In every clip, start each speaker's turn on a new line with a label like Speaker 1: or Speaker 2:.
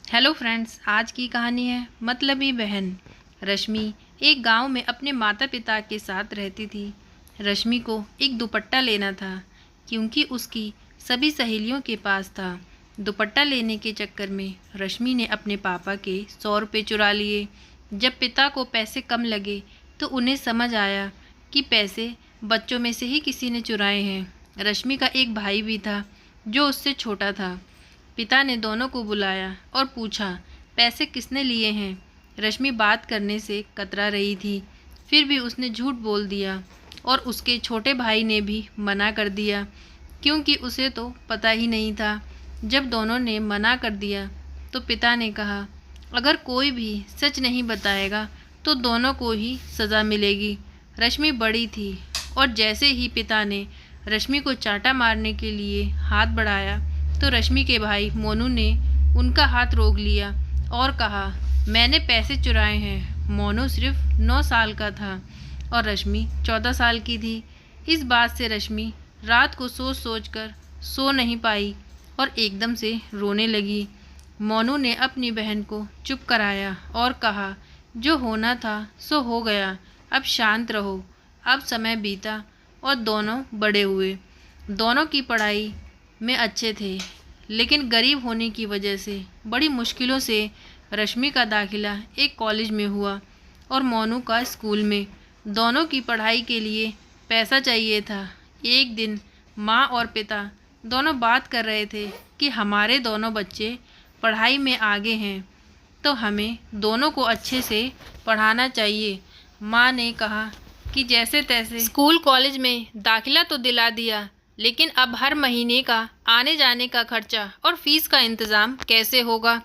Speaker 1: Hello friends, आज की कहानी है मतलबी बहन। रश्मि एक गांव में अपने माता पिता के साथ रहती थी। रश्मि को एक दुपट्टा लेना था क्योंकि उसकी सभी सहेलियों के पास था। दुपट्टा लेने के चक्कर में रश्मि ने अपने पापा के 100 रुपये चुरा लिए। जब पिता को पैसे कम लगे तो उन्हें समझ आया कि पैसे बच्चों में से ही किसी ने चुराए हैं। रश्मि का एक भाई भी था जो उससे छोटा था। पिता ने दोनों को बुलाया और पूछा, पैसे किसने लिए हैं। रश्मि बात करने से कतरा रही थी, फिर भी उसने झूठ बोल दिया और उसके छोटे भाई ने भी मना कर दिया क्योंकि उसे तो पता ही नहीं था। जब दोनों ने मना कर दिया तो पिता ने कहा, अगर कोई भी सच नहीं बताएगा तो दोनों को ही सज़ा मिलेगी। रश्मि बड़ी थी और जैसे ही पिता ने रश्मि को चांटा मारने के लिए हाथ बढ़ाया तो रश्मि के भाई मोनू ने उनका हाथ रोक लिया और कहा, मैंने पैसे चुराए हैं। मोनू सिर्फ 9 साल का था और रश्मि 14 साल की थी। इस बात से रश्मि रात को सोच सोच कर सो नहीं पाई और एकदम से रोने लगी। मोनू ने अपनी बहन को चुप कराया और कहा, जो होना था सो हो गया, अब शांत रहो। अब समय बीता और दोनों बड़े हुए। दोनों की पढ़ाई में अच्छे थे, लेकिन गरीब होने की वजह से बड़ी मुश्किलों से रश्मि का दाखिला एक कॉलेज में हुआ और मोनू का स्कूल में। दोनों की पढ़ाई के लिए पैसा चाहिए था। एक दिन माँ और पिता दोनों बात कर रहे थे कि हमारे दोनों बच्चे पढ़ाई में आगे हैं तो हमें दोनों को अच्छे से पढ़ाना चाहिए। माँ ने कहा कि जैसे तैसे स्कूल कॉलेज में दाखिला तो दिला दिया, लेकिन अब हर महीने का आने जाने का खर्चा और फीस का इंतज़ाम कैसे होगा।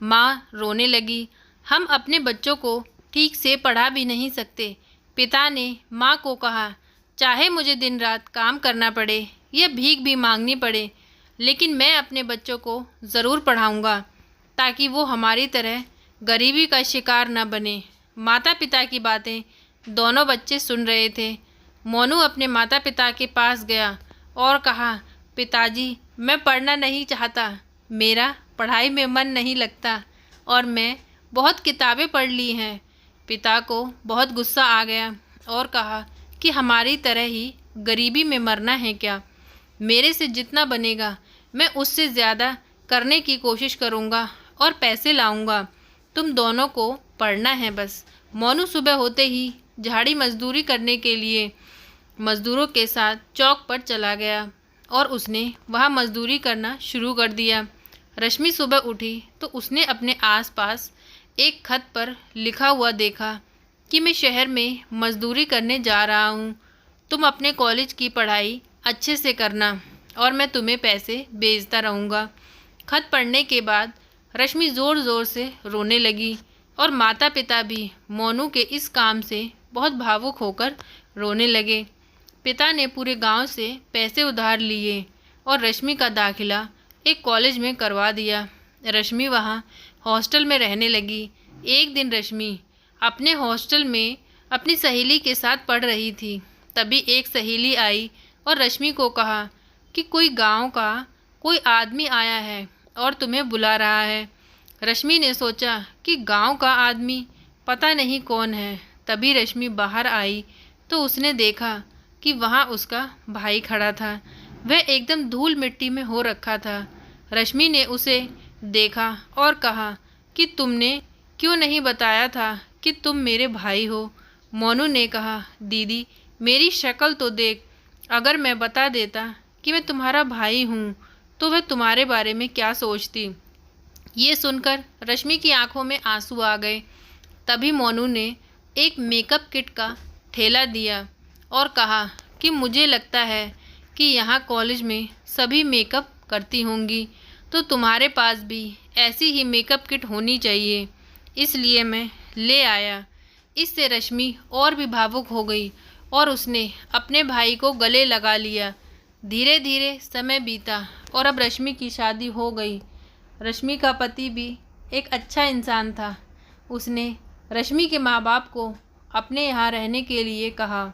Speaker 1: माँ रोने लगी, हम अपने बच्चों को ठीक से पढ़ा भी नहीं सकते। पिता ने माँ को कहा, चाहे मुझे दिन रात काम करना पड़े या भीख भी मांगनी पड़े, लेकिन मैं अपने बच्चों को ज़रूर पढ़ाऊँगा ताकि वो हमारी तरह गरीबी का शिकार न बने। माता पिता की बातें दोनों बच्चे सुन रहे थे। मोनू अपने माता पिता के पास गया और कहा, पिताजी, मैं पढ़ना नहीं चाहता, मेरा पढ़ाई में मन नहीं लगता और मैं बहुत किताबें पढ़ ली हैं। पिता को बहुत गुस्सा आ गया और कहा कि हमारी तरह ही गरीबी में मरना है क्या। मेरे से जितना बनेगा मैं उससे ज़्यादा करने की कोशिश करूँगा और पैसे लाऊँगा। तुम दोनों को पढ़ना है बस। मोनू सुबह होते ही झाड़ी मजदूरी करने के लिए मज़दूरों के साथ चौक पर चला गया और उसने वहाँ मज़दूरी करना शुरू कर दिया। रश्मि सुबह उठी तो उसने अपने आसपास एक खत पर लिखा हुआ देखा कि मैं शहर में मज़दूरी करने जा रहा हूँ। तुम अपने कॉलेज की पढ़ाई अच्छे से करना और मैं तुम्हें पैसे भेजता रहूँगा। खत पढ़ने के बाद रश्मि ज़ोर ज़ोर से रोने लगी और माता पिता भी मोनू के इस काम से बहुत भावुक होकर रोने लगे। पिता ने पूरे गांव से पैसे उधार लिए और रश्मि का दाखिला एक कॉलेज में करवा दिया। रश्मि वहां हॉस्टल में रहने लगी। एक दिन रश्मि अपने हॉस्टल में अपनी सहेली के साथ पढ़ रही थी। तभी एक सहेली आई और रश्मि को कहा कि कोई गांव का कोई आदमी आया है और तुम्हें बुला रहा है। रश्मि ने सोचा कि गांव का आदमी पता नहीं कौन है। तभी रश्मि बाहर आई तो उसने देखा कि वहाँ उसका भाई खड़ा था। वह एकदम धूल मिट्टी में हो रखा था। रश्मि ने उसे देखा और कहा कि तुमने क्यों नहीं बताया था कि तुम मेरे भाई हो। मोनू ने कहा, दीदी, मेरी शक्ल तो देख, अगर मैं बता देता कि मैं तुम्हारा भाई हूँ तो वह तुम्हारे बारे में क्या सोचती। ये सुनकर रश्मि की आंखों में आंसू आ गए। तभी मोनू ने एक मेकअप किट का ठेला दिया और कहा कि मुझे लगता है कि यहाँ कॉलेज में सभी मेकअप करती होंगी, तो तुम्हारे पास भी ऐसी ही मेकअप किट होनी चाहिए, इसलिए मैं ले आया। इससे रश्मि और भी भावुक हो गई और उसने अपने भाई को गले लगा लिया। धीरे धीरे समय बीता और अब रश्मि की शादी हो गई। रश्मि का पति भी एक अच्छा इंसान था। उसने रश्मि के माँ बाप को अपने यहाँ रहने के लिए कहा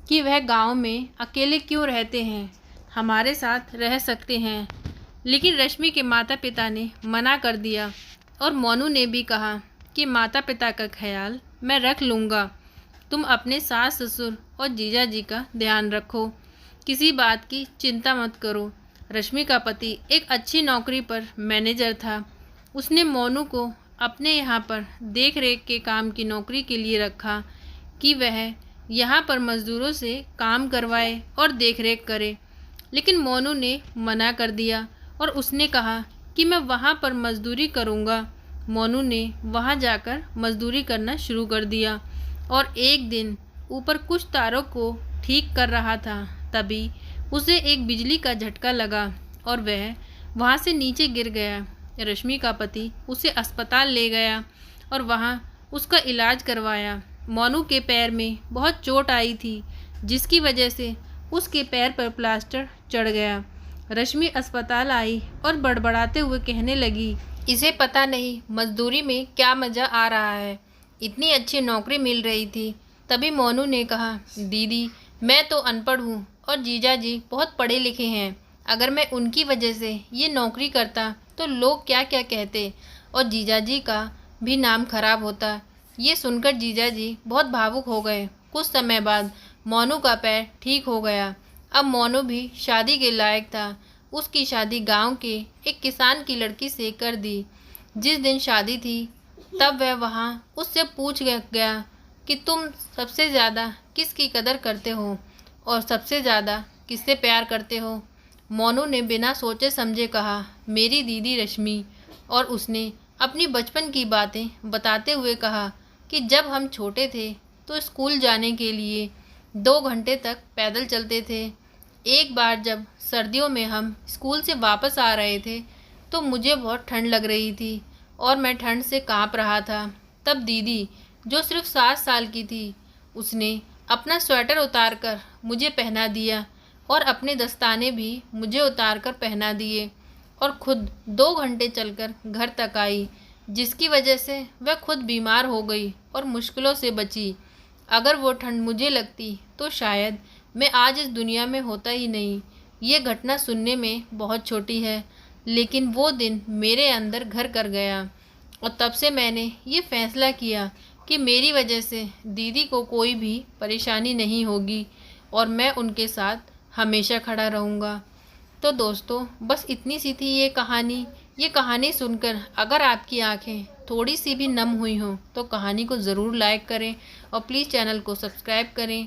Speaker 1: कि वह गांव में अकेले क्यों रहते हैं, हमारे साथ रह सकते हैं। लेकिन रश्मि के माता पिता ने मना कर दिया और मोनू ने भी कहा कि माता पिता का ख्याल मैं रख लूँगा। तुम अपने सास ससुर और जीजा जी का ध्यान रखो, किसी बात की चिंता मत करो। रश्मि का पति एक अच्छी नौकरी पर मैनेजर था। उसने मोनू को अपने यहाँ पर देख रेख के काम की नौकरी के लिए रखा कि वह यहाँ पर मज़दूरों से काम करवाए और देख रेख करे। लेकिन मोनू ने मना कर दिया और उसने कहा कि मैं वहाँ पर मज़दूरी करूँगा। मोनू ने वहाँ जाकर मज़दूरी करना शुरू कर दिया और एक दिन ऊपर कुछ तारों को ठीक कर रहा था, तभी उसे एक बिजली का झटका लगा और वह वहाँ से नीचे गिर गया। रश्मि का पति उसे अस्पताल ले गया और वहाँ उसका इलाज करवाया। मोनू के पैर में बहुत चोट आई थी, जिसकी वजह से उसके पैर पर प्लास्टर चढ़ गया। रश्मि अस्पताल आई और बड़बड़ाते हुए कहने लगी, इसे पता नहीं मजदूरी में क्या मज़ा आ रहा है, इतनी अच्छी नौकरी मिल रही थी। तभी मोनू ने कहा, दीदी मैं तो अनपढ़ हूँ और जीजा जी बहुत पढ़े लिखे हैं। अगर मैं उनकी वजह से ये नौकरी करता तो लोग क्या क्या कहते और जीजा जी का भी नाम खराब होता। ये सुनकर जीजा जी बहुत भावुक हो गए। कुछ समय बाद मोनू का पैर ठीक हो गया। अब मोनू भी शादी के लायक था। उसकी शादी गांव के एक किसान की लड़की से कर दी। जिस दिन शादी थी तब वह वहाँ उससे पूछ गया कि तुम सबसे ज़्यादा किसकी कदर करते हो और सबसे ज़्यादा किससे प्यार करते हो। मोनू ने बिना सोचे समझे कहा, मेरी दीदी रश्मि। और उसने अपनी बचपन की बातें बताते हुए कहा कि जब हम छोटे थे तो स्कूल जाने के लिए 2 घंटे तक पैदल चलते थे। एक बार जब सर्दियों में हम स्कूल से वापस आ रहे थे तो मुझे बहुत ठंड लग रही थी और मैं ठंड से काँप रहा था। तब दीदी, जो सिर्फ 7 साल की थी, उसने अपना स्वेटर उतार कर मुझे पहना दिया और अपने दस्ताने भी मुझे उतार कर पहना दिए और खुद 2 घंटे चलकर घर तक आई, जिसकी वजह से वह खुद बीमार हो गई और मुश्किलों से बची। अगर वो ठंड मुझे लगती तो शायद मैं आज इस दुनिया में होता ही नहीं। ये घटना सुनने में बहुत छोटी है, लेकिन वो दिन मेरे अंदर घर कर गया और तब से मैंने ये फैसला किया कि मेरी वजह से दीदी को कोई भी परेशानी नहीं होगी और मैं उनके साथ हमेशा खड़ा रहूँगा। तो दोस्तों, बस इतनी सी थी ये कहानी। ये कहानी सुनकर अगर आपकी आंखें थोड़ी सी भी नम हुई हों तो कहानी को ज़रूर लाइक करें और प्लीज़ चैनल को सब्सक्राइब करें।